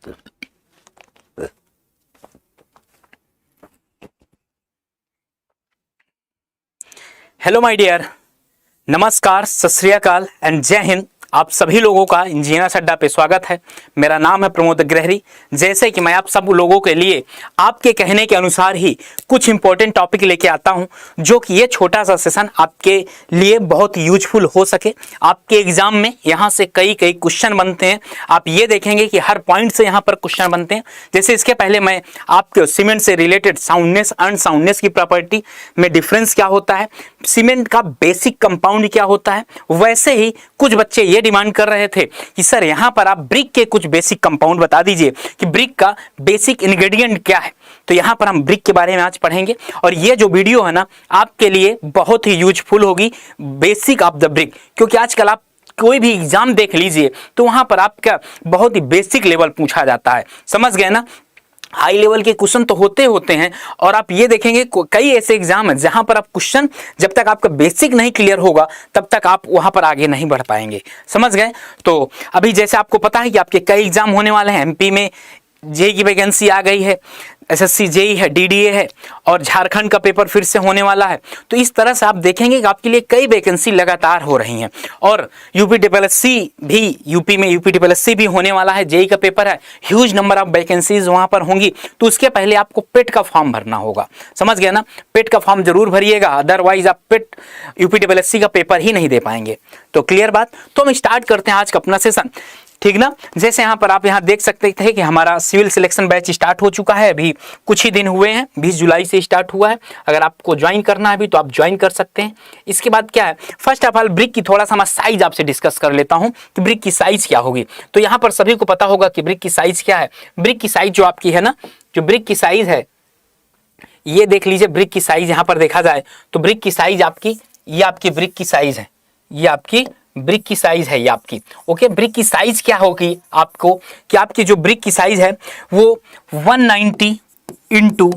Hello my dear, नमस्कार, सत श्री अकाल एंड जय हिंद। आप सभी लोगों का इंजीनियर अड्डा पे स्वागत है। मेरा नाम है प्रमोद अग्रहरी। जैसे कि मैं आप सब लोगों के लिए आपके कहने के अनुसार ही कुछ इंपॉर्टेंट टॉपिक लेके आता हूं, जो कि ये छोटा सा सेशन आपके लिए बहुत यूजफुल हो सके। आपके एग्जाम में यहाँ से कई क्वेश्चन बनते हैं। आप ये देखेंगे कि हर पॉइंट से यहाँ पर क्वेश्चन बनते हैं। जैसे इसके पहले मैं आपके सीमेंट से रिलेटेड साउंडनेस, अनसाउंडनेस की प्रॉपर्टी में डिफरेंस क्या होता है, सीमेंट का बेसिक कंपाउंड क्या होता है, वैसे ही कुछ बच्चे ये डिमांड कर रहे थे कि सर यहाँ पर आप ब्रिक के कुछ बेसिक कंपाउंड बता दीजिए कि ब्रिक का बेसिक इंग्रेडिएंट क्या है। तो यहाँ पर हम ब्रिक के बारे में आज पढ़ेंगे और ये जो वीडियो है ना आपके लिए बहुत ही यूजफुल होगी, बेसिक ऑफ द ब्रिक। क्योंकि आजकल आप कोई भी एग्जाम देख लीजिए तो वहां पर आपका बहुत ही बेसिक लेवल पूछा जाता है। समझ गए ना? हाई लेवल के क्वेश्चन तो होते हैं और आप ये देखेंगे कई ऐसे एग्जाम हैं जहां पर आप क्वेश्चन जब तक आपका बेसिक नहीं क्लियर होगा तब तक आप वहां पर आगे नहीं बढ़ पाएंगे। समझ गए? तो अभी जैसे आपको पता है कि आपके कई एग्जाम होने वाले हैं। एमपी में जेई की वैकेंसी आ गई है, एसएससी जेई है, डीडीए है और झारखंड का पेपर फिर से होने वाला है। तो इस तरह से आप देखेंगे कि आपके लिए कई वैकेंसी लगातार हो रही हैं। और यूपी डीपीएससी भी, यूपी में यूपी डीपीएससी भी होने वाला है, जेई का पेपर है, ह्यूज नंबर ऑफ वैकेंसीज वहां पर होंगी। तो उसके पहले आपको पेट का फॉर्म भरना होगा। समझ गए ना? पेट का फॉर्म जरूर भरिएगा, अदरवाइज आप पेट यूपी डीपीएससी का पेपर ही नहीं दे पाएंगे। तो क्लियर बात? तो हम स्टार्ट करते हैं आज का अपना सेशन, ठीक ना? जैसे यहाँ पर आप यहाँ देख सकते थे कि हमारा सिविल सिलेक्शन बैच स्टार्ट हो चुका है। अभी कुछ ही दिन हुए हैं, 20 जुलाई से स्टार्ट हुआ है। अगर आपको ज्वाइन करना है अभी तो आप ज्वाइन कर सकते हैं। इसके बाद क्या है, फर्स्ट ऑफ ऑल ब्रिक की थोड़ा सा मैं साइज आपसे डिस्कस कर लेता हूँ कि ब्रिक की साइज क्या होगी। तो यहाँ पर सभी को पता होगा कि ब्रिक की साइज क्या है। ब्रिक की साइज जो आपकी है ना, जो ब्रिक की साइज है, ये देख लीजिए। ब्रिक की साइज यहाँ पर देखा जाए तो ब्रिक की साइज आपकी, ये आपकी ब्रिक की साइज है, ये आपकी ब्रिक की साइज है, ये आपकी। ओके, ब्रिक की साइज क्या होगी आपको कि आपकी जो ब्रिक की साइज है वो 190 इंटू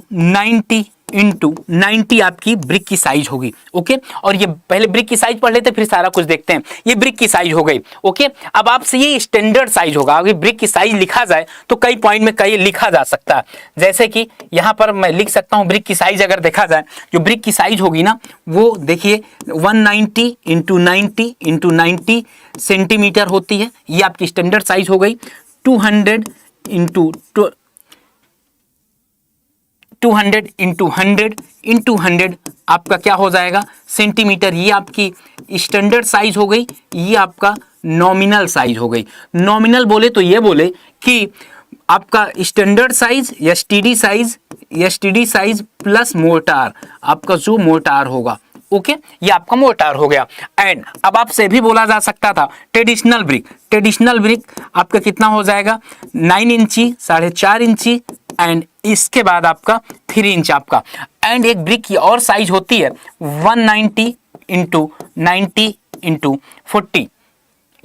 90 आपकी ब्रिक की साइज होगी। ओके, और ये पहले ब्रिक की साइज पढ़ लेते फिर सारा कुछ देखते हैं। ये ब्रिक की साइज हो गई। ओके, अब आपसे ये स्टैंडर्ड साइज होगा। अगर ब्रिक की साइज लिखा जाए तो कई पॉइंट में कई लिखा जा सकता है। जैसे कि यहाँ पर मैं लिख सकता हूँ ब्रिक की साइज अगर देखा जाए, जो ब्रिक की साइज होगी ना वो देखिए 190 इंटू 90 सेंटीमीटर होती है। ये आपकी स्टैंडर्ड साइज हो गई। 200 इंटू 100 आपका क्या हो जाएगा, सेंटीमीटर। ये आपकी स्टैंडर्ड साइज हो गई। ये आपका नॉमिनल साइज हो गई। नॉमिनल बोले तो ये बोले कि आपका standard size, STD size plus mortar, आपका जो मोर्टार होगा। ओके, ये आपका मोर्टार हो गया। एंड अब आपसे भी बोला जा सकता था ट्रेडिशनल ब्रिक आपका कितना हो जाएगा, 9 इंची, 4.5 इंची एंड इसके बाद आपका 3 इंच आपका। एंड एक ब्रिक की और साइज होती है 190 इंटू 40।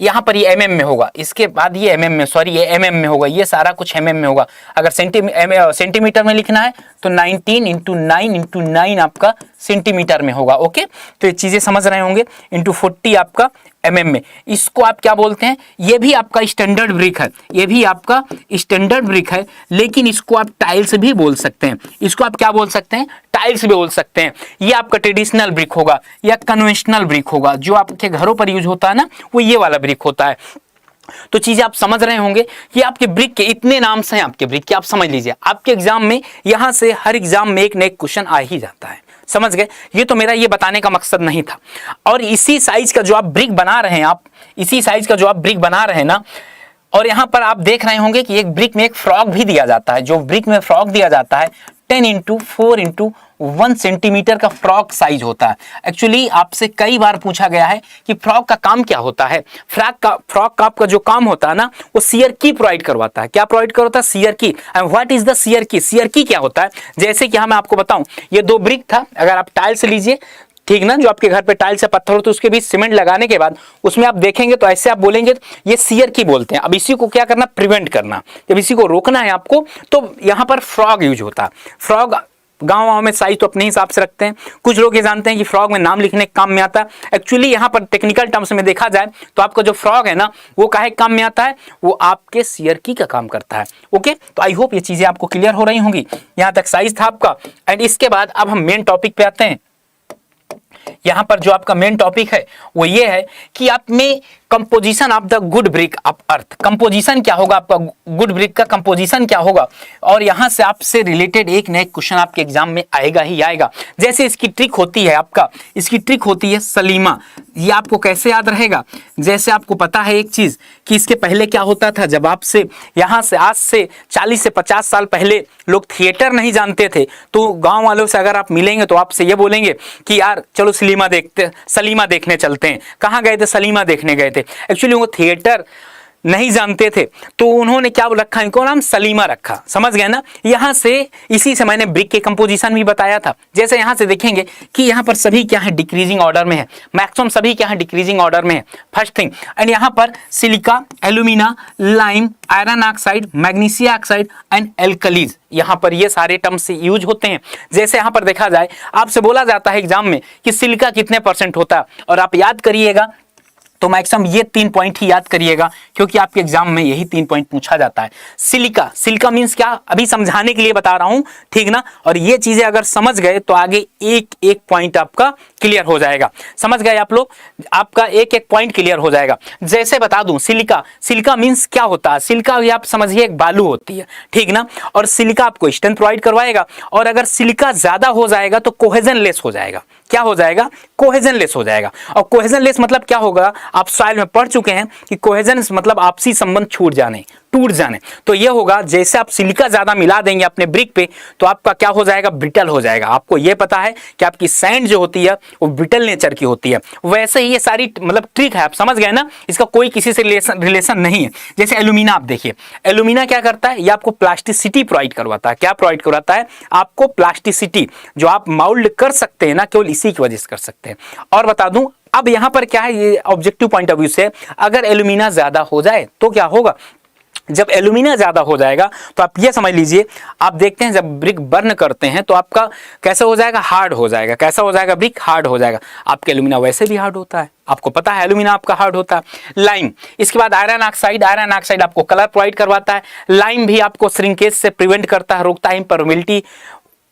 यहाँ पर ये mm में होगा, इसके बाद ये mm में, सॉरी ये mm में होगा, ये सारा कुछ mm में होगा। अगर सेंटीमीटर में लिखना है तो 19 इंटू 9 आपका सेंटीमीटर में होगा। ओके, तो ये चीजें समझ रहे होंगे। इंटू 40 आपका mm में। इसको आप क्या बोलते हैं, ये भी आपका स्टैंडर्ड ब्रिक है, ये भी आपका स्टैंडर्ड ब्रिक है, लेकिन इसको आप टाइल्स भी बोल सकते हैं। इसको आप क्या बोल सकते हैं, टाइल्स भी बोल सकते हैं। ये आपका ट्रेडिशनल ब्रिक होगा या कन्वेंशनल ब्रिक होगा। जो आपके घरों पर यूज होता है ना वो ये वाला ब्रिक होता है। तो चीजें आप समझ रहे होंगे कि आपके ब्रिक के इतने नाम से हैं। आपके ब्रिक के आप समझ लीजिए, आपके एग्जाम में यहां से हर एग्जाम में एक न एक क्वेश्चन आ ही जाता है। समझ गए? ये तो मेरा ये बताने का मकसद नहीं था। और इसी साइज का जो आप ब्रिक बना रहे हैं, ना, और यहां पर आप देख रहे होंगे कि एक ब्रिक में एक फ्रॉग भी दिया जाता है। जो ब्रिक में फ्रॉग दिया जाता है 10 इंटू 4 इंटू 1 सेंटीमीटर का फ्रॉग साइज होता है। एक्चुअली आपसे कई बार पूछा गया है कि फ्रॉग का काम क्या होता है। फ्रॉग का आपका जो काम होता है ना वो शियर की प्रोवाइड करवाता है। क्या प्रोवाइड करवाता है? शियर की। And what is the shear की? शियर की क्या होता है? जैसे कि मैं आपको बताऊं, ये 2 ब्रिक था। अगर आप टाइल्स लीजिए, ठीक ना, जो आपके घर पे टाइल्स से पत्थर होते हैं उसके बीच सीमेंट लगाने के बाद उसमें आप देखेंगे तो ऐसे आप बोलेंगे ये शियर की बोलते हैं। अब इसी को क्या करना, प्रिवेंट करना। जब इसी को रोकना है आपको तो यहाँ पर फ्रॉग यूज होता है। फ्रॉग गाँव में साइज तो अपने हिसाब से रखते हैं। कुछ लोग ये जानते हैं कि फ्रॉग में नाम लिखने के काम में आता है। एक्चुअली यहाँ पर टेक्निकल टर्म्स में देखा जाए तो आपका जो फ्रॉग है ना वो काहे काम में आता है, वो आपके शेयर की का काम करता है। ओके, तो आई होप ये चीजें आपको क्लियर हो रही होंगी। यहाँ तक साइज था आपका। एंड इसके बाद अब हम मेन टॉपिक पे आते हैं। यहां पर जो आपका मेन टॉपिक है वो ये है कि आप में composition of the good brick of earth, composition क्या होगा आपका, गुड ब्रिक का कंपोजिशन क्या होगा। और यहां से आपसे रिलेटेड एक नया क्वेश्चन आपके एग्जाम में आएगा ही आएगा। जैसे इसकी ट्रिक होती है आपका, इसकी ट्रिक होती है सलीमा। ये आपको कैसे याद रहेगा, जैसे आपको पता है एक चीज कि इसके पहले क्या होता था, जब आपसे यहां से आज से 40 से 50 साल पहले लोग थिएटर नहीं जानते थे तो गांव वालों से अगर आप मिलेंगे तो आपसे ये बोलेंगे कि यार चलो सलीमा देखने चलते हैं। कहाँ गए थे, सलीमा देखने गए थे। एक्चुअली वो थिएटर नहीं जानते थे तो उन्होंने क्या रखा, इनको नाम सलीमा रखा। समझ गए ना। यहां से इसी से मैंने ब्रिक के कंपोजिशन भी बताया था। जैसे यहां से देखेंगे कि यहां पर सभी क्या है, डिक्रीजिंग ऑर्डर में है। मैक्सिमम सभी क्या है, डिक्रीजिंग ऑर्डर में है, फर्स्ट थिंग। एंड यहां पर silica, alumina, lime, iron oxide, magnesia oxide and alkalis, यहां पर ये सारे टर्म्स यूज होते हैं। जैसे यहां पर देखा जाए, आपसे बोला जाता है एग्जाम में कि सिलिका कितने % होता है, और आप याद करिएगा तो मैक्सिमम ये 3 पॉइंट ही याद करिएगा, क्योंकि आपके एग्जाम में यही 3 पॉइंट पूछा जाता है। सिलिका, सिलिका मींस क्या, अभी समझाने के लिए बता रहा हूं, ठीक ना। और ये चीजें अगर समझ गए तो आगे एक एक पॉइंट आपका क्लियर हो जाएगा। समझ गए आप लोग, आपका एक एक पॉइंट क्लियर हो जाएगा। जैसे बता दूं, सिलिका, सिलिका मींस क्या होता है, सिलिका भी आप समझिए एक बालू होती है, ठीक ना। और सिलिका आपको स्ट्रेंथ प्रोवाइड करवाएगा, और अगर सिलिका ज्यादा हो जाएगा तो कोहेजन लेस हो जाएगा। क्या हो जाएगा, कोहेजन लेस हो जाएगा। और कोहेजन लेस मतलब क्या होगा, आप सॉइल में पढ़ चुके हैं कि कोहेजन मतलब आपसी संबंध छूट जाने, टूट जाने। तो ये होगा, जैसे आप सिलिका ज्यादा मिला देंगे अपने ब्रिक पे तो आपका क्या हो जाएगा, ब्रिटल हो जाएगा। आपको ये पता है कि आपकी सैंड जो होती है वो ब्रिटल नेचर की होती है। वैसे ही ये सारी मतलब ट्रिक है, आप समझ गए ना, इसका कोई किसी से रिलेशन नहीं है। जैसे एल्यूमिना आप देखिए, एल्यूमिना क्या करता है, ये आपको प्लास्टिसिटी प्रोवाइड करवाता है। क्या प्रोवाइड करवाता है आपको, प्लास्टिसिटी, जो आप माउल्ड कर सकते हैं ना, केवल इसी की वजह से कर सकते हैं। और बता दूं, अब यहां पर क्या है, ये ऑब्जेक्टिव पॉइंट ऑफ व्यू से, अगर एल्यूमिना ज्यादा हो जाए तो क्या होगा, जब एल्यूमिना ज्यादा हो जाएगा तो आप ये समझ लीजिए, आप देखते हैं जब ब्रिक बर्न करते हैं तो आपका कैसा हो जाएगा, हार्ड हो जाएगा। कैसा हो जाएगा, ब्रिक हार्ड हो जाएगा। आपका एल्यूमिना वैसे भी हार्ड होता है, आपको पता है एल्यूमिना आपका हार्ड होता है। लाइम, इसके बाद आयरन ऑक्साइड, आयरन ऑक्साइड आपको कलर प्रोवाइड करवाता है। लाइम भी आपको श्रिंकेज से प्रिवेंट करता है, रोकता है, इम्परमेबिलिटी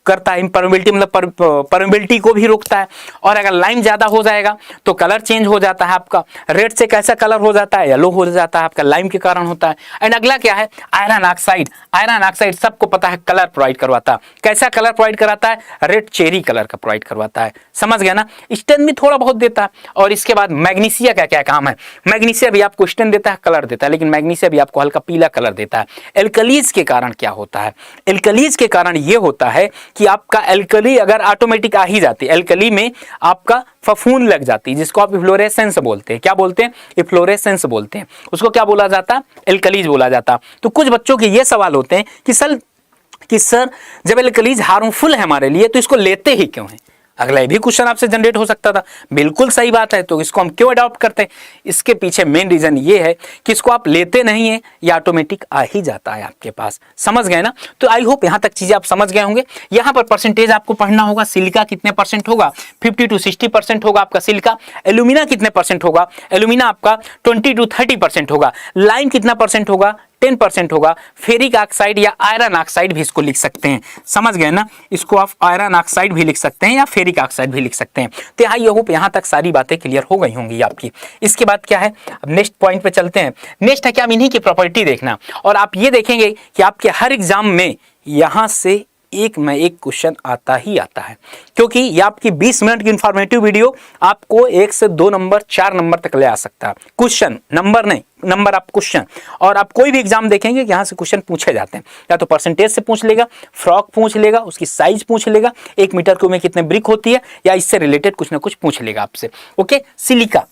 करता है, इम्परमेबिलिटी मतलब परमेबिलिटी को भी रोकता है। और अगर लाइम ज्यादा हो जाएगा तो कलर चेंज हो जाता है आपका, रेड से कैसा कलर हो जाता है, येलो हो जाता है, आपका लाइम के कारण होता है। एंड अगला क्या है, आयरन ऑक्साइड। आयरन ऑक्साइड सबको पता है कलर प्रोवाइड करवाता है। कैसा कलर प्रोवाइड कराता है, रेड चेरी कलर का प्रोवाइड करवाता है। समझ गया ना, स्ट्रेंथ भी थोड़ा बहुत देता है। और इसके बाद मैग्नीशिया का क्या काम है, मैग्नीशिया भी आपको स्ट्रेंथ देता है, कलर देता है, लेकिन मैग्नीशिया भी आपको हल्का पीला कलर देता है। एल्कलीज के कारण क्या होता है, एल्कलीज के कारण ये होता है कि आपका एल्कली अगर ऑटोमेटिक आ ही जाती है, एल्कली में आपका फफूंद लग जाती है, जिसको आप इफ्लोरेसेंस बोलते हैं। क्या बोलते हैं, इफ्लोरेसेंस बोलते हैं। उसको क्या बोला जाता, एल्कलीज बोला जाता। तो कुछ बच्चों के ये सवाल होते हैं कि सर जब एल्कलीज हार्मफुल है हमारे लिए तो इसको लेते ही क्यों है। अगला ये भी क्वेश्चन आपसे जनरेट हो सकता था। बिल्कुल सही बात है, तो इसको हम क्यों अडॉप्ट करते हैं, इसके पीछे मेन रीजन ये है कि इसको आप लेते नहीं है, ये ऑटोमेटिक आ ही जाता है आपके पास। समझ गए ना। तो आई होप यहां तक चीजें आप समझ गए होंगे। यहां पर परसेंटेज आपको पढ़ना होगा, सिलिका कितने % होगा, 50 to 60% होगा आपका सिलिका। एल्यूमिना कितने % होगा, एल्यूमिना आपका 20 to 30% होगा। लाइम कितना % होगा, 10% होगा। फेरिक ऑक्साइड या आयरन ऑक्साइड भी इसको लिख सकते हैं। समझ गए ना, इसको आप आयरन ऑक्साइड भी लिख सकते हैं या फेरिक ऑक्साइड भी लिख सकते हैं। तो आई होप यहां तक सारी बातें क्लियर हो गई होंगी आपकी। इसके बाद क्या है, अब नेक्स्ट पॉइंट पे चलते हैं। नेक्स्ट है क्या, इन्हीं की प्रॉपर्टी देखना। और आप ये देखेंगे कि आपके हर एग्जाम में यहां से एक में एक क्वेश्चन आता ही आता है, क्योंकि ये आपकी 20 मिनट की इंफॉर्मेटिव वीडियो आपको 1 से 2 नंबर 4 नंबर तक ले आ सकता है। क्वेश्चन नंबर नहीं, नंबर आप क्वेश्चन। और आप कोई भी एग्जाम देखेंगे कि यहाँ से क्वेश्चन पूछे जाते हैं, या तो परसेंटेज से पूछ लेगा, फ्रॉक पूछ लेगा, उसकी साइज पूछ लेगा, 1 मीटर क्यूब में कितने ब्रिक होती है, या इससे रिलेटेड कुछ ना कुछ पूछ लेगा आपसे। ओके, सिलिका,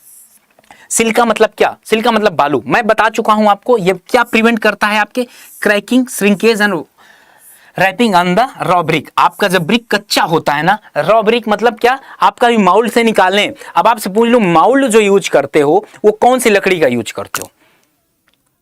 सिलिका मतलब क्या, सिलिका मतलब बालू। मैं बता चुका हूं आपको, ये क्या प्रिवेंट करता है, आपके cracking, shrinkage and warping on the raw brick. आपका जब ब्रिक कच्चा होता है ना, रॉ ब्रिक मतलब क्या, आपका भी माउल्ड से निकालने। अब आपसे पूछ लूं, माउल्ड जो यूज करते हो वो कौन सी लकड़ी का यूज करते हो,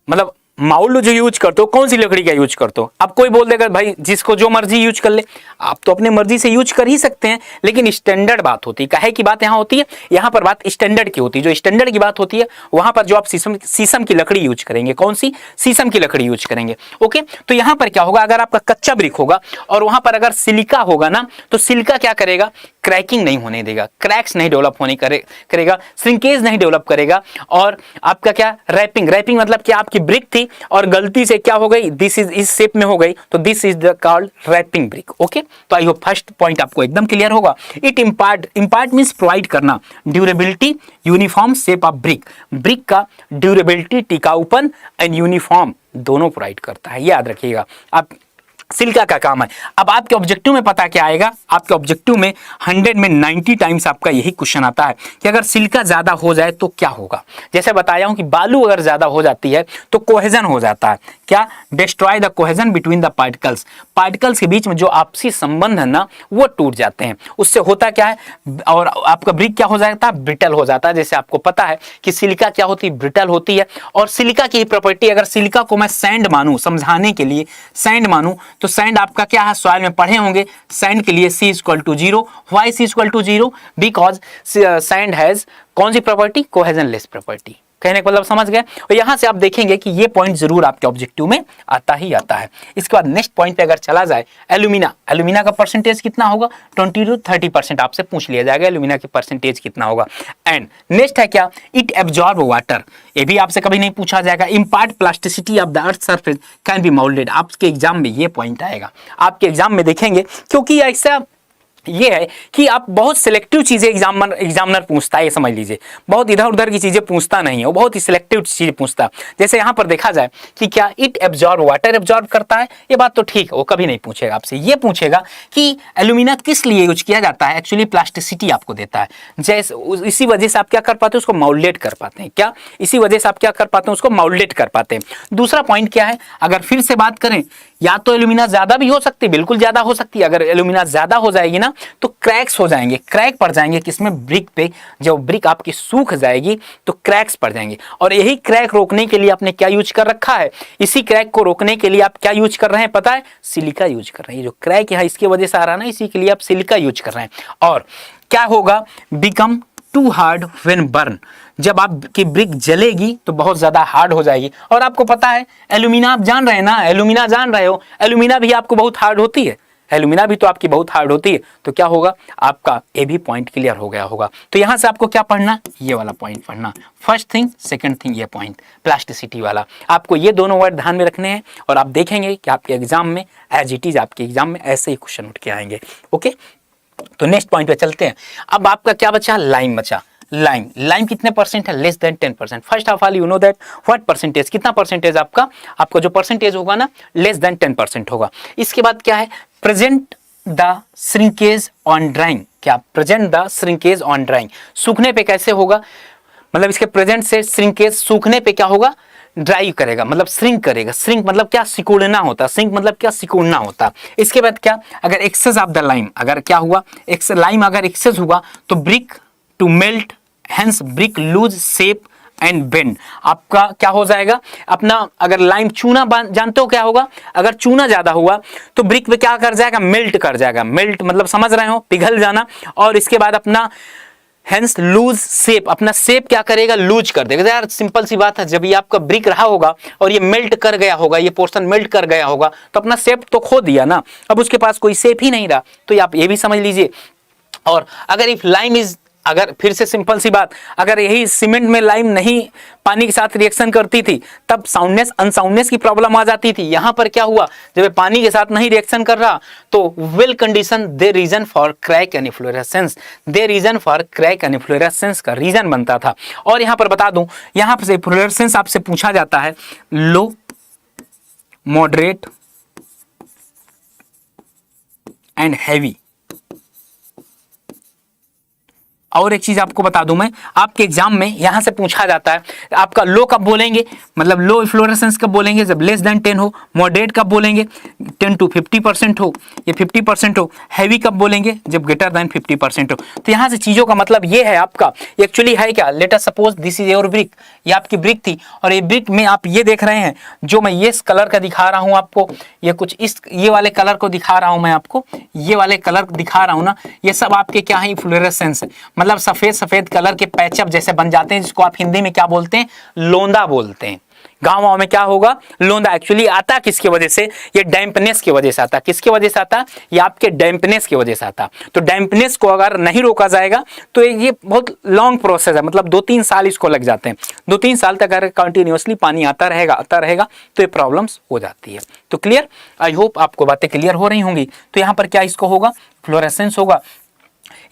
मतलब माउल्ड जो यूज करते हो कौन सी लकड़ी का यूज करते हो? अब कोई बोल देगा भाई जिसको जो मर्जी यूज कर ले, आप तो अपने मर्जी से यूज कर ही सकते हैं, लेकिन स्टैंडर्ड बात होती है, काहे की बात यहाँ होती है, यहाँ पर बात स्टैंडर्ड की होती है। जो स्टैंडर्ड की बात होती है वहां पर जो आप शीशम की लकड़ी यूज करेंगे, कौन सी? शीशम की लकड़ी यूज करेंगे। ओके, तो यहाँ पर क्या होगा, अगर आपका कच्चा ब्रिक होगा और वहां पर अगर सिलिका होगा ना, तो सिलिका क्या करेगा, क्रैकिंग नहीं होने देगा, क्रैक्स नहीं डेवलप होने करेगा, श्रिंकेज नहीं डेवलप करेगा। और आपका क्या, रैपिंग मतलब कि आपकी ब्रिक थी और गलती से क्या हो गई, दिस इज इस शेप में हो गई, तो this is the called warping brick. Okay, तो आई होप फर्स्ट पॉइंट आपको एकदम क्लियर होगा। इट इम्पार्ट मींस प्रोवाइड करना, durability, uniform shape of brick, brick का ड्यूरेबिलिटी, टिकाऊपन एंड यूनिफॉर्म दोनों प्रोवाइड करता है, याद रखिएगा। आप सिलिका का काम है। अब आपके ऑब्जेक्टिव में पता क्या आएगा, आपके ऑब्जेक्टिव में 100 में 90 टाइम्स आपका यही क्वेश्चन आता है कि अगर सिलिका ज्यादा हो जाए तो क्या होगा। जैसे बताया हूं कि बालू अगर ज्यादा हो जाती है तो कोहेजन हो जाता है, क्या, destroy the cohesion between the particles, particles के बीच में जो आपसी संबंध है ना वो टूट जाते हैं। उससे होता क्या है, और आपका ब्रिक क्या हो जाता है, ब्रिटल हो जाता है। जैसे आपको पता है कि सिलिका क्या होती है, ब्रिटल होती है। और सिलिका की प्रॉपर्टी, अगर सिलिका को मैं सैंड मानूं, समझाने के लिए सैंड मानूं, तो सैंड आपका क्या है, सॉइल में पढ़े होंगे, सैंड के लिए C=0। Why C=0? Because sand has कौन सी प्रॉपर्टी, कोहेजनलेस प्रॉपर्टी। कहने का मतलब समझ गए। और यहां से आप देखेंगे कि ये पॉइंट जरूर आपके ऑब्जेक्टिव में आता ही आता है। इसके बाद नेक्स्ट पॉइंट पे अगर चला जाए, एल्यूमिना, एल्यूमिना का परसेंटेज कितना होगा, 20 to 30% आपसे पूछ लिया जाएगा, एल्यूमिना की परसेंटेज कितना होगा। एंड नेक्स्ट है क्या, इट एब्जॉर्ब वाटर, ये भी आपसे कभी नहीं पूछा जाएगा। Impart plasticity of the earth surface can be moulded, आपके एग्जाम में ये पॉइंट आएगा, आपके एग्जाम में देखेंगे, क्योंकि ऐसा ये है कि आप बहुत सिलेक्टिव चीजें एग्जामिनर पूछता है, ये समझ लीजिए, बहुत इधर उधर की चीजें पूछता नहीं है, वो बहुत ही सिलेक्टिव चीजें पूछता है। जैसे यहाँ पर देखा जाए कि क्या इट एब्जॉर्ब, वाटर एब्जॉर्ब करता है, ये बात तो ठीक है, वो कभी नहीं पूछेगा आपसे। ये पूछेगा कि एल्यूमिना किस लिए यूज किया जाता है, एक्चुअली प्लास्टिसिटी आपको देता है, जैसे इसी वजह से आप क्या कर पाते हैं, उसको माउल्डेट कर पाते हैं, क्या, इसी वजह से आप क्या कर पाते हैं, उसको माउल्डेट कर पाते हैं। दूसरा पॉइंट क्या है, अगर फिर से बात करें, या तो एल्यूमिना ज्यादा भी हो सकती है, बिल्कुल ज्यादा हो सकती है। अगर एल्यूमिना ज्यादा हो जाएगी ना तो क्रैक्स हो जाएंगे, क्रैक पड़ जाएंगे किसमें, ब्रिक पे। जब ब्रिक आपकी सूख जाएगी तो क्रैक्स पड़ जाएंगे, और यही क्रैक रोकने के लिए आपने क्या यूज कर रखा है, इसी क्रैक को रोकने के लिए आप क्या यूज कर रहे हैं पता है, सिलिका यूज कर रहे हैं। जो क्रैक है इसकी वजह से आ रहा है ना, इसी के लिए आप सिलिका यूज कर रहे हैं। और क्या होगा, become too hard when burn, जब आपकी ब्रिक जलेगी तो बहुत ज्यादा हार्ड हो जाएगी। और आपको पता है एल्यूमिना, आप जान रहे हैं ना, एल्यूमिना जान रहे हो, एल्यूमिना भी आपको बहुत हार्ड होती है, एल्यूमिना भी तो आपकी बहुत हार्ड होती है। तो क्या होगा, आपका ये भी पॉइंट क्लियर हो गया होगा। तो यहां से आपको क्या पढ़ना, ये वाला पॉइंट पढ़ना, फर्स्ट थिंग, सेकंड थिंग, ये पॉइंट प्लास्टिसिटी वाला, आपको ये दोनों वर्ड ध्यान में रखने हैं। और आप देखेंगे कि आपके एग्जाम में एज इट इज, आपके एग्जाम में ऐसे ही क्वेश्चन उठ के आएंगे। ओके, तो नेक्स्ट पॉइंट पे चलते हैं। अब आपका क्या बचा, लाइम बचा। लाइम, लाइम कितने परसेंट है, less than 10%। First of all you know that what percentage, कितना परसेंटेज आपका जो परसेंटेज होगा ना, लेस देन 10% होगा। इसके बाद क्या है, present the shrinkage on drawing, क्या, present the shrinkage on drawing, सूखने पे कैसे होगा, मतलब इसके प्रेजेंट से श्रिंकेज, सूखने पे क्या होगा, ड्राई करेगा, मतलब श्रिंक करेगा। श्रिंक मतलब क्या, सिकुड़ना होता, श्रिंक मतलब क्या, सिकुड़ना होता। इसके बाद क्या, अगर एक्सेस ऑफ द लाइम, अगर क्या हुआ, लाइम अगर एक्सेस हुआ तो brick to melt, hence brick lose shape and bend, आपका क्या हो जाएगा अपना, अगर लाइम चूना जानते हो क्या होगा, अगर चूना ज्यादा हुआ तो ब्रिक पे क्या कर जाएगा, मेल्ट कर जाएगा। मेल्ट मतलब समझ रहे हो, पिघल जाना। और इसके बाद अपना हेंस लूज शेप, अपना शेप क्या करेगा, लूज कर देगा। यार सिंपल सी बात है, जब ये आपका ब्रिक रहा होगा और ये मेल्ट कर गया होगा, ये पोर्शन मेल्ट कर गया होगा, तो अपना शेप तो खो दिया ना, अब उसके पास कोई शेप ही नहीं रहा। तो आप ये भी समझ लीजिए। और अगर इफ लाइम इज, अगर फिर से सिंपल सी बात, अगर यही सीमेंट में लाइम नहीं पानी के साथ रिएक्शन करती थी तब साउंडनेस, अनसाउंडनेस की प्रॉब्लम आ जाती थी। यहां पर क्या हुआ, जब पानी के साथ नहीं रिएक्शन कर रहा तो well condition, the reason for crack and efflorescence, the reason for crack and efflorescence का रीजन बनता था। और यहां पर बता दूं, यहां पर इफ्लोरेसेंस आपसे पूछा जाता है लो, मॉडरेट एंड हैवी। और एक चीज आपको बता दूं मैं, आपके एग्जाम में यहां से पूछा जाता है आपका लो कब बोलेंगे, मतलब लो फ्लोरेसेंस कब बोलेंगे, जब लेस देन 10 हो। मॉडरेट कब बोलेंगे, 10 to 50% हो, ये 50% हो। हैवी कब बोलेंगे, जब ग्रेटर देन 50% हो। तो यहां से चीजों का मतलब ये है आपका एक्चुअली है क्या, let us suppose this is your brick, ये आपकी ब्रिक थी और ये ब्रिक में आप ये देख रहे हैं जो मैं ये कलर का दिखा रहा हूं आपको, ये कुछ इस ये वाले कलर को दिखा रहा हूं मैं आपको, ये वाले कलर दिखा रहा हूं ना, ये सब आपके क्या है, फ्लोरेसेंस है। मतलब सफेद सफेद कलर के पैचअप जैसे बन जाते हैं, जिसको आप हिंदी में क्या बोलते हैं, लोंदा बोलते हैं। गाँव में क्या होगा, लोंदा। एक्चुअली आता किसकी वजह से, ये डैम्पनेस की वजह से आता। किसकी वजह से आता, ये आपके डैम्पनेस की वजह से आता। तो डैम्पनेस को अगर नहीं रोका जाएगा तो ये बहुत लॉन्ग प्रोसेस है, मतलब 2-3 साल इसको लग जाते हैं। 2-3 साल तक अगर कंटिन्यूअसली पानी आता रहेगा तो ये प्रॉब्लम्स हो जाती है। तो क्लियर, आई होप आपको बातें क्लियर हो रही होंगी। तो यहाँ पर क्या इसको होगा, फ्लोरेसेंस होगा।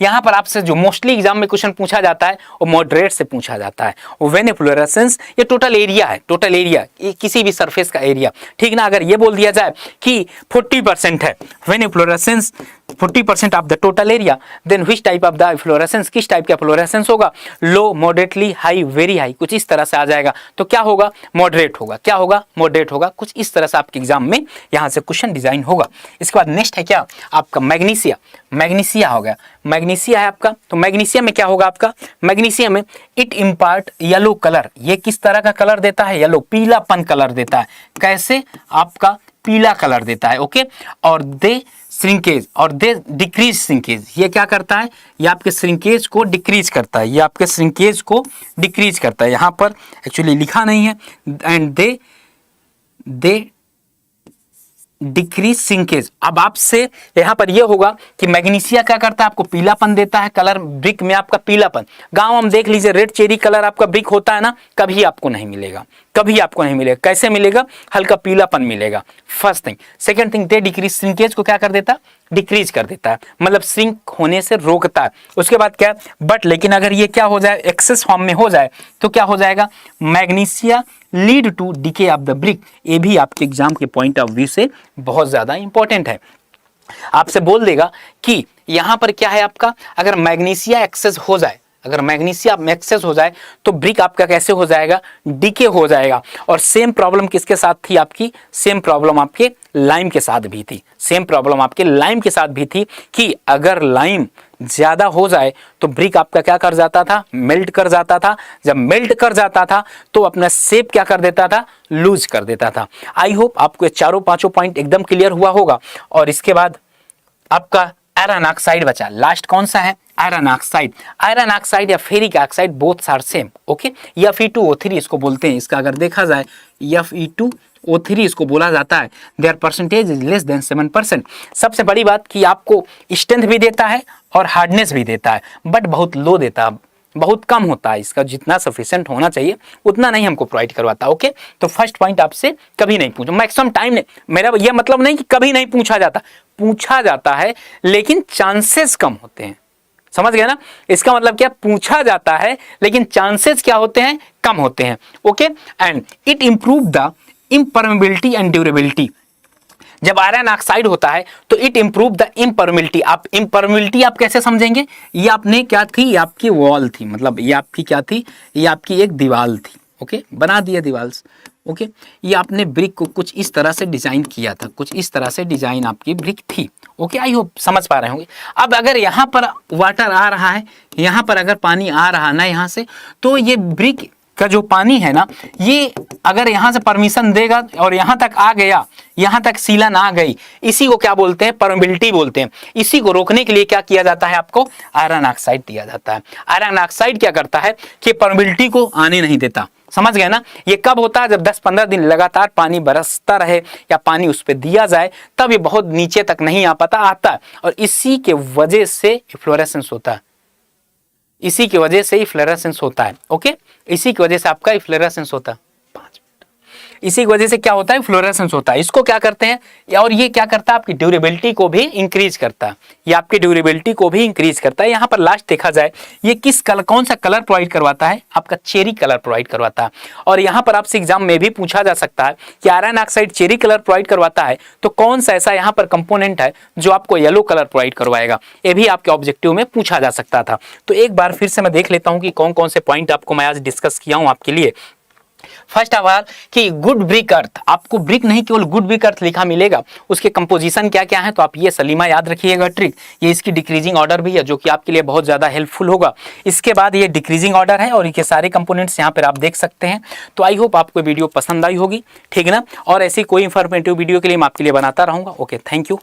यहाँ पर आपसे जो मोस्टली एग्जाम में क्वेश्चन पूछा जाता है वो मॉडरेट से पूछा जाता है। व्हेन फ्लोरेसेंस, ये टोटल एरिया है, टोटल एरिया किसी भी सरफेस का एरिया, ठीक ना। अगर ये बोल दिया जाए कि 40% है, when florescence 40% of the total area, then which type of the florescence, किस टाइप का फ्लोरेसेंस होगा, low, moderately, high, very high, कुछ इस तरह से आ जाएगा। तो क्या होगा, मॉडरेट होगा। क्या होगा, मॉडरेट होगा। कुछ इस तरह से आपके एग्जाम में यहाँ से क्वेश्चन डिजाइन होगा। इसके बाद नेक्स्ट है क्या आपका मैग्नीशिया। मैग्नीशिया हो गया, मैग्नीशिया है आपका। तो मैग्नीशिया में क्या होगा आपका, मैग्नीशिया में इट इम्पार्ट येलो कलर। ये किस तरह का कलर देता है, येलो, पीलापन कलर देता है। कैसे, आपका पीला कलर देता है। ओके, और दे श्रिंकेज और दे डिक्रीज श्रिंकेज, ये क्या करता है, ये आपके श्रिंकेज को डिक्रीज करता है, ये आपके श्रिंकेज को डिक्रीज करता है। यहाँ पर एक्चुअली लिखा नहीं है, एंड दे डिक्रीज श्रिंकेज। अब आपसे यहाँ पर यह होगा कि मैग्नीशिया क्या करता है, आपको पीलापन देता है, कलर ब्रिक में आपका पीलापन। गांव हम देख लीजिए, रेड चेरी कलर आपका ब्रिक होता है ना, कभी आपको नहीं मिलेगा, कभी आपको नहीं मिलेगा। कैसे मिलेगा, हल्का पीलापन मिलेगा, first thing. Second thing, they decrease shrinkage को क्या कर देता है, डिक्रीज कर देता है, मतलब श्रिंक होने से रोकता है। उसके बाद क्या, बट लेकिन अगर ये क्या हो जाए, एक्सेस फॉर्म में हो जाए तो क्या हो जाएगा, magnesia lead to decay of the brick. ये भी आपके एग्जाम के पॉइंट ऑफ व्यू से बहुत ज्यादा इंपॉर्टेंट है। आपसे बोल देगा कि यहां पर क्या है आपका, अगर मैग्नीशिया एक्सेस हो जाए, अगर मैग्नीशिया एक्सेस हो जाए तो ब्रिक आपका कैसे हो जाएगा, डीके हो जाएगा। और सेम प्रॉब्लम किसके साथ थी आपकी, सेम प्रॉब्लम आपके लाइम के साथ भी थी, सेम प्रॉब्लम आपके लाइम के साथ भी थी कि अगर लाइम ज्यादा हो जाए तो ब्रिक आपका क्या कर जाता था, मेल्ट कर जाता था। जब मेल्ट कर जाता था तो अपना शेप क्या कर देता था, लूज कर देता था। आई होप आपको ये चारों पांचों पॉइंट एकदम क्लियर हुआ होगा। और इसके बाद आपका आयरन ऑक्साइड बचा, लास्ट कौन सा है, आयरन ऑक्साइड। आयरन ऑक्साइड या ferric oxide both are same. Okay, Fe2O3 इसको बोलते हैं। इसका अगर देखा जाए Fe2O3 इसको बोला जाता है। Their percentage is less than 7%। सबसे बड़ी बात कि आपको स्ट्रेंथ भी देता है और हार्डनेस भी देता है, बट बहुत लो देता है, बहुत कम होता है। इसका जितना सफिशिएंट होना चाहिए उतना नहीं हमको प्रोवाइड करवाता। ओके, तो फर्स्ट पॉइंट आपसे कभी नहीं पूछो, मैक्सिमम टाइम नहीं। मेरा यह मतलब नहीं कि कभी नहीं पूछा जाता, पूछा जाता है लेकिन चांसेस कम होते हैं। समझ गए ना, इसका मतलब क्या, पूछा जाता है लेकिन चांसेस क्या होते हैं, कम होते हैं। Okay, and it improve the इम्परमेबिलिटी and durability. जब आयरन ऑक्साइड होता है तो इट इंप्रूव द इम्परमेबिलिटी। आप इम्परमेबिलिटी आप कैसे समझेंगे, ये आपने क्या थी, ये आपकी वॉल थी, मतलब ये आपकी क्या थी, ये आपकी एक दीवार थी। ओके, बना दिया दीवार। ओके, ये आपने ब्रिक को कुछ इस तरह से डिजाइन किया था, कुछ इस तरह से डिजाइन आपकी ब्रिक थी। ओके, आई होप समझ पा रहे होंगे। अब अगर यहाँ पर वाटर आ रहा है, यहाँ पर अगर पानी आ रहा ना यहाँ से, तो ये ब्रिक का जो पानी है ना, ये अगर यहाँ से परमिशन देगा और यहाँ तक आ गया, यहाँ तक सीलन आ गई, इसी को क्या बोलते हैं, परमेबिलिटी बोलते हैं। इसी को रोकने के लिए क्या किया जाता है, आपको आयरन ऑक्साइड दिया जाता है। आयरन ऑक्साइड क्या करता है कि परमेबिलिटी को आने नहीं देता। समझ गए ना, ये कब होता है, जब 10-15 दिन लगातार पानी बरसता रहे या पानी उस पर दिया जाए, तब ये बहुत नीचे तक नहीं आ पाता, आता है। और इसी के वजह से फ्लोरेसेंस होता है, इसी की वजह से ही फ्लोरेसेंस होता है। ओके, इसी की वजह से आपका फ्लोरेसेंस होता है। इसी की वजह से क्या होता है, फ्लोरेसेंस होता है। इसको क्या करते हैं, और ये क्या करता है, आपकी ड्यूरेबिलिटी को भी इंक्रीज करता है, ये आपकी ड्यूरेबिलिटी को भी इंक्रीज करता है। यहाँ पर लास्ट देखा जाए ये किस कलर, कौन सा कलर प्रोवाइड करवाता है, आपका चेरी कलर प्रोवाइड करवाता है। और यहाँ पर आपसे एग्जाम में भी पूछा जा सकता है कि iron oxide cherry colour provide करवाता है तो कौन सा ऐसा यहाँ पर कंपोनेंट है जो आपको येलो कलर प्रोवाइड करवाएगा, ये भी आपके ऑब्जेक्टिव में पूछा जा सकता था। तो एक बार फिर से मैं देख लेता हूं कि कौन कौन से पॉइंट आपको मैं आज डिस्कस किया हूं आपके लिए। फर्स्ट ऑफ ऑल कि गुड ब्रिक अर्थ, आपको ब्रिक नहीं केवल गुड ब्रिक अर्थ लिखा मिलेगा, उसके कंपोजिशन क्या क्या है तो आप ये सलीमा याद रखिएगा ट्रिक। ये इसकी डिक्रीजिंग ऑर्डर भी है जो कि आपके लिए बहुत ज्यादा हेल्पफुल होगा। इसके बाद ये डिक्रीजिंग ऑर्डर है और ये सारे कंपोनेंट्स यहाँ पर आप देख सकते हैं। तो आई होप आपको वीडियो पसंद आई होगी, ठीक है ना। और ऐसी कोई इंफॉर्मेटिव वीडियो के लिए मैं आपके लिए बनाता रहूंगा। Okay, thank you.